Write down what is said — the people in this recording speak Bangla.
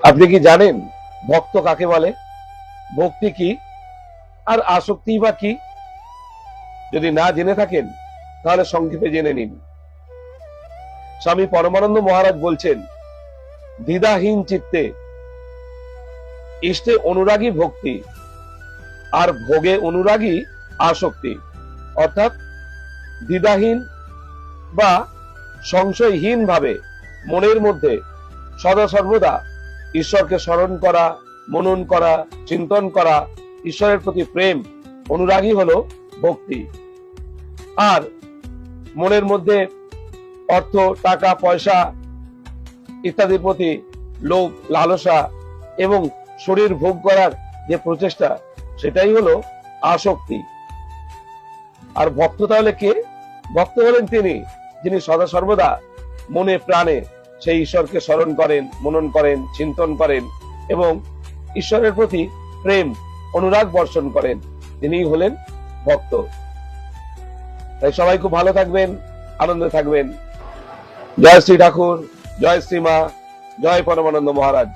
আপনি কি জানেন ভক্ত কাকে বলে, ভক্তি কি, আর আসক্তি বা কি? যদি না জেনে থাকেন তাহলে সংক্ষেপে জেনে নিন। স্বামী পরমানন্দ মহারাজ বলছেন, দ্বিধাহীন চিত্তে ইষ্টে অনুরাগী ভক্তি, আর ভোগে অনুরাগী আসক্তি। অর্থাৎ দ্বিধাহীন বা সংশয়হীন ভাবে মনের মধ্যে সদা সর্বদা ঈশ্বরকে স্মরণ করা, মনন করা, চিন্তন করা, ঈশ্বরের প্রতি প্রেম, অনুরাগী হলো ভক্তি। আর মনের মধ্যে অর্থ, টাকা, পয়সা ইত্যাদির প্রতি লোভ, লালসা এবং শরীর ভোগ করার যে প্রচেষ্টা, সেটাই হলো আসক্তি। আর ভক্ত তাহলে কে? ভক্ত হলেন তিনি যিনি সদা সর্বদা মনে প্রাণে সেই ঈশ্বরকে স্মরণ করেন, মনন করেন, চিন্তন করেন এবং ঈশ্বরের প্রতি প্রেম, অনুরাগ বর্ষণ করেন, তিনিই হলেন ভক্ত। তাই সবাই খুব ভালো থাকবেন, আনন্দে থাকবেন। জয় শ্রী ঠাকুর, জয় শ্রী মা, জয় পরমানন্দ মহারাজ।